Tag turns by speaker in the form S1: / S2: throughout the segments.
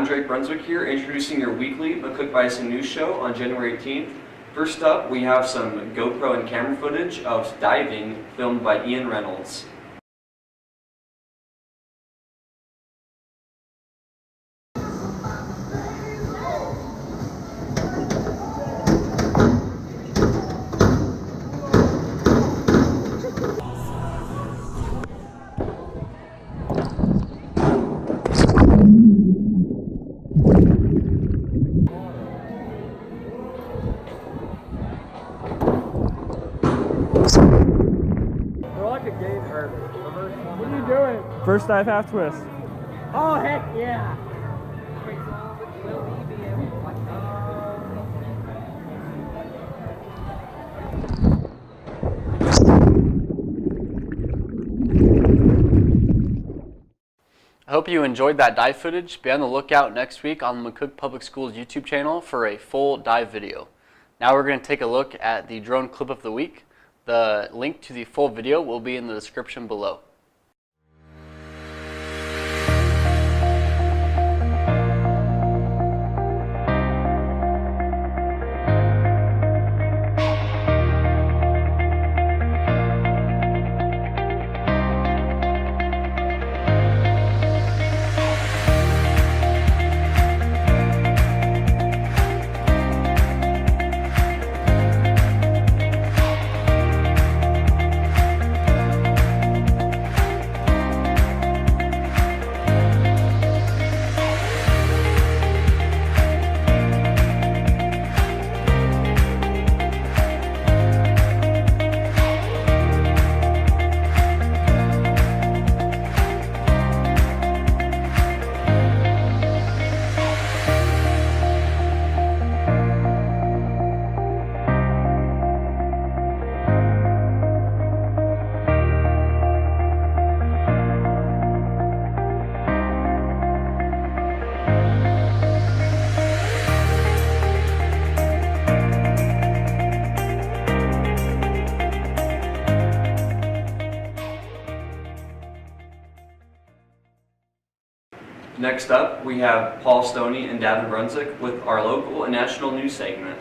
S1: Davin Brunswick here, introducing your weekly McCook Bison news show on January 18th. First up, we have some GoPro and camera footage of diving filmed by Reynolds.
S2: What are you doing? First dive half twist.
S3: Oh, heck yeah!
S4: I hope you enjoyed that dive footage. Be on the lookout next week on the McCook Public Schools YouTube channel for a full dive video. Now we're going to take a look at the drone clip of the week. The link to the full video will be in the description below.
S1: Next up, we have Stoney and Davin Brunswick with our local and national news segment.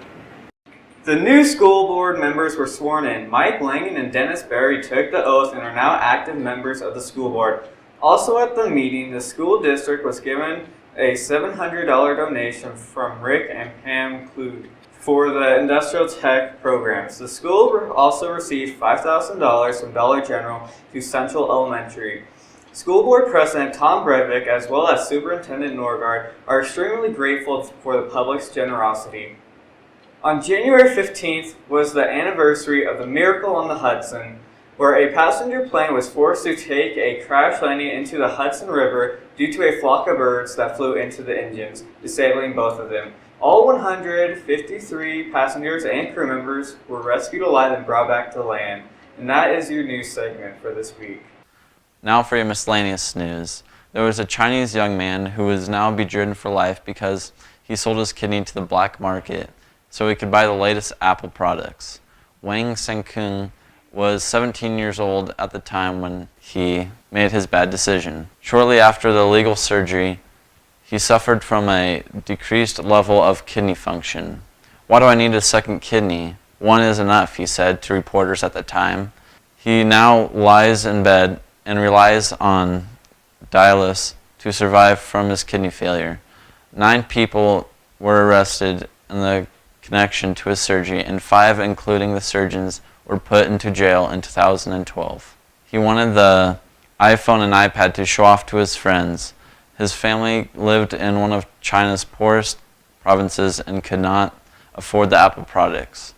S5: The new school board members were sworn in. Mike Langan and Dennis Berry took the oath and are now active members of the school board. Also at the meeting, the school district was given a $700 donation from Rick and Pam Kluge for the industrial tech programs. The school also received $5,000 from Dollar General to Central Elementary. School Board President Tom Breivik, as well as Superintendent Norgard, are extremely grateful for the public's generosity. On January 15th was the anniversary of the Miracle on the Hudson, where a passenger plane was forced to take a crash landing into the Hudson River due to a flock of birds that flew into the engines, disabling both of them. All 153 passengers and crew members were rescued alive and brought back to land. And that is your news segment for this week.
S6: Now for your miscellaneous news. There was a Chinese young man who is now bedridden for life because he sold his kidney to the black market so he could buy the latest Apple products. Wang Senkung was 17 years old at the time when he made his bad decision. Shortly after the illegal surgery, he suffered from a decreased level of kidney function. Why do I need a second kidney? One is enough, he said to reporters at the time. He now lies in bed and relies on dialysis to survive from his kidney failure. 9 people were arrested in the connection to his surgery, and 5, including the surgeons, were put into jail in 2012. He wanted the iPhone and iPad to show off to his friends. His family lived in one of China's poorest provinces and could not afford the Apple products,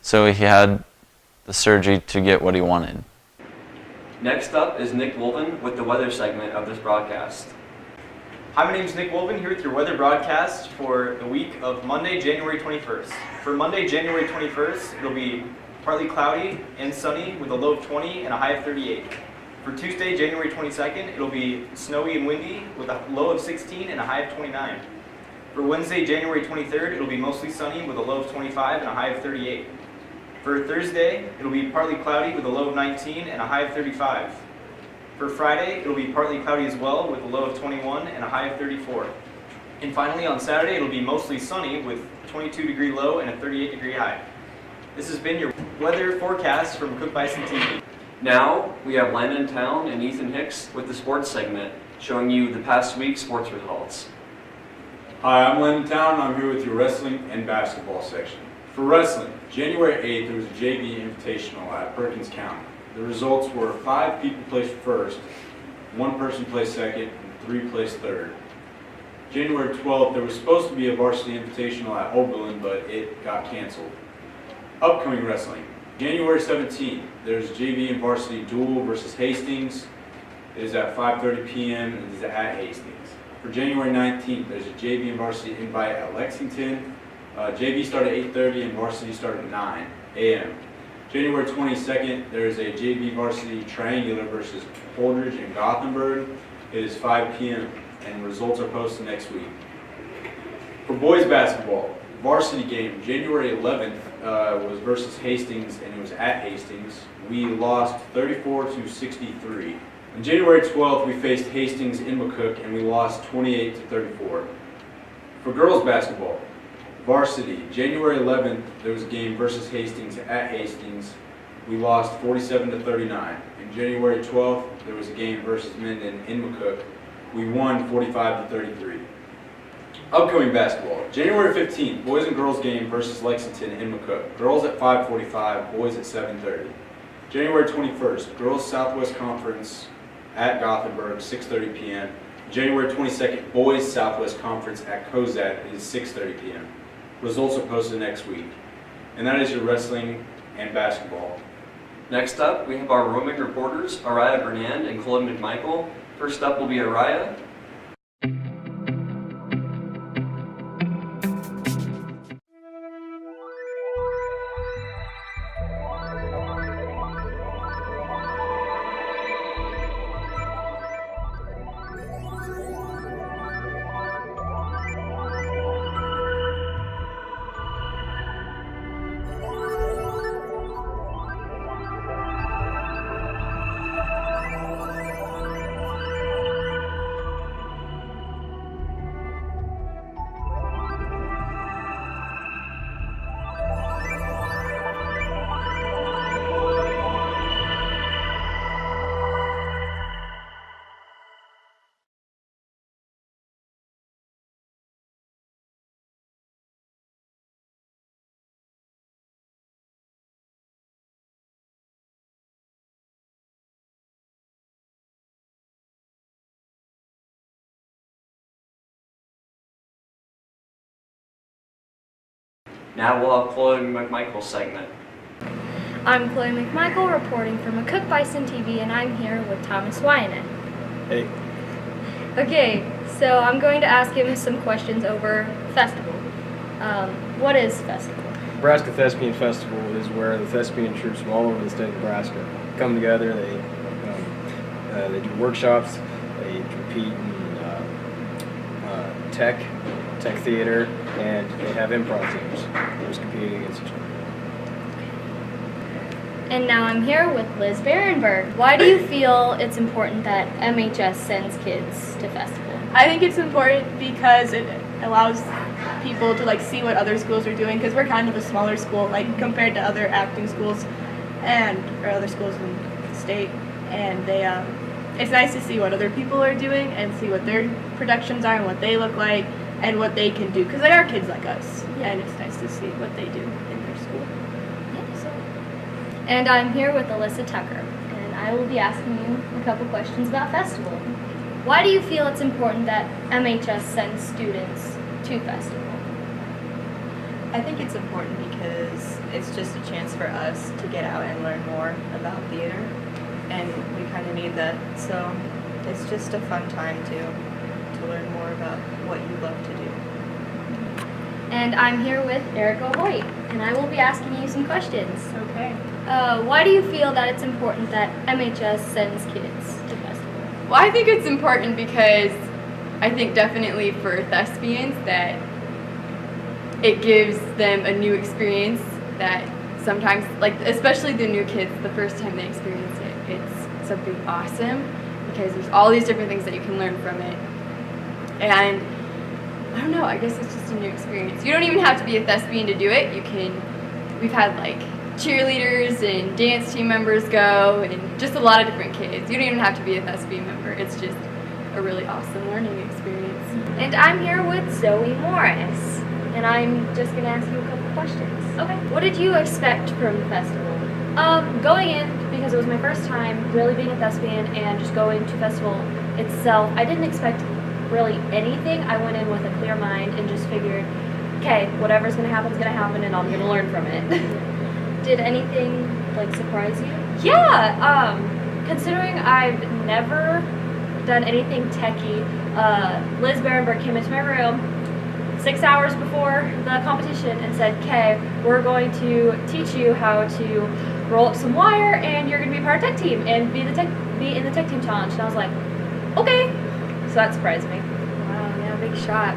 S6: so he had the surgery to get what he wanted.
S1: Next up is Nick Wolvin with the weather segment of this broadcast.
S7: Hi, my name is Nick Wolvin here with your weather broadcast for the week of Monday, January 21st. For Monday, January 21st, it'll be partly cloudy and sunny with a low of 20 and a high of 38. For Tuesday, January 22nd, it'll be snowy and windy with a low of 16 and a high of 29. For Wednesday, January 23rd, it'll be mostly sunny with a low of 25 and a high of 38. For Thursday, it'll be partly cloudy with a low of 19 and a high of 35. For Friday, it'll be partly cloudy as well with a low of 21 and a high of 34. And finally, on Saturday, it'll be mostly sunny with 22-degree low and a 38-degree high. This has been your weather forecast from Cook Bison TV.
S1: Now, we have Landon Towne and Ethan Hicks with the sports segment, showing you the past week's sports results.
S8: Hi, I'm Landon Towne, and I'm here with your wrestling and basketball section. For wrestling, January 8th, there was a JV Invitational at Perkins County. The results were 5 people placed first, 1 person placed second, and 3 placed third. January 12th, there was supposed to be a varsity invitational at Oberlin, but it got canceled. Upcoming wrestling, January 17th, there's JV and varsity duel versus Hastings. It is at 5:30 p.m. and it is at Hastings. For January 19th, there's a JV and varsity invite at Lexington. JV start at 8:30 and varsity start at 9 a.m. January 22nd, there is a JV varsity triangular versus Holdridge and Gothenburg. It is 5 p.m. and results are posted next week. For boys basketball, varsity game, January 11th was versus Hastings, and it was at Hastings. We lost 34-63. On January 12th, we faced Hastings in McCook, and we lost 28-34. For girls basketball, varsity, January 11th, there was a game versus Hastings at Hastings. We lost 47-39. And January 12th, there was a game versus Minden in McCook. We won 45-33. Upcoming basketball, January 15th, boys and girls game versus Lexington in McCook. Girls at 5:45, boys at 7:30. January 21st, girls Southwest Conference at Gothenburg, 6:30 p.m. January 22nd, boys Southwest Conference at Cozad, it is 6:30 p.m. Results are posted next week. And that is your wrestling and basketball.
S1: Next up, we have our roaming reporters, Aria Bernand and Chloe McMichael. First up will be Aria. Now we'll have Chloe McMichael's segment.
S9: I'm Chloe McMichael reporting from Cook Bison TV, and I'm here with Thomas Wyatt.
S2: Hey.
S9: Okay, so I'm going to ask him some questions over festival. What is festival?
S2: Nebraska Thespian Festival is where the thespian troops from all over the state of Nebraska come together. They do workshops, they compete in tech theater, and they have improv teams. They're just competing against each other.
S9: And now I'm here with Liz Berenberg. Why do you feel it's important that MHS sends kids to festival?
S10: I think it's important because it allows people to see what other schools are doing, because we're kind of a smaller school compared to other acting schools or other schools in the state, and it's nice to see what other people are doing and see what their productions are and what they look like and what they can do, because they are kids like us, and it's nice to see what they do in their school.
S9: And I'm here with Alyssa Tucker, and I will be asking you a couple questions about festival. Why do you feel it's important that MHS sends students to festival?
S11: I think it's important because it's just a chance for us to get out and learn more about theater, and we kind of need that, so it's just a fun time to learn more about what you love to do.
S9: And I'm here with Erica Hoyt, and I will be asking you some questions.
S10: Okay.
S9: Why do you feel that it's important that MHS sends kids to festival?
S12: Well, I think it's important because I think definitely for thespians that it gives them a new experience that sometimes, especially the new kids, the first time they experience it, it's something awesome because there's all these different things that you can learn from it. And I don't know, I guess it's just a new experience. You don't even have to be a thespian to do it. We've had like cheerleaders and dance team members go, and just a lot of different kids. You don't even have to be a thespian member. It's just a really awesome learning experience.
S9: And I'm here with Zoe Morris, and I'm just going to ask you a couple questions. Okay. What did you expect from the festival? Going in, because it was my first time really being a thespian and just going to festival itself, I didn't expect really anything. I went in with a clear mind and just figured, okay, whatever's going to happen is going to happen, and I'm going to learn from it. Did anything like surprise you? Yeah. Considering I've never done anything techie, Liz Berenberg came into my room 6 hours before the competition and said, okay, we're going to teach you how to roll up some wire, and you're going to be part of tech team and be in the tech team challenge. And I was like, okay. So that surprised me.
S12: Wow, yeah, big shot.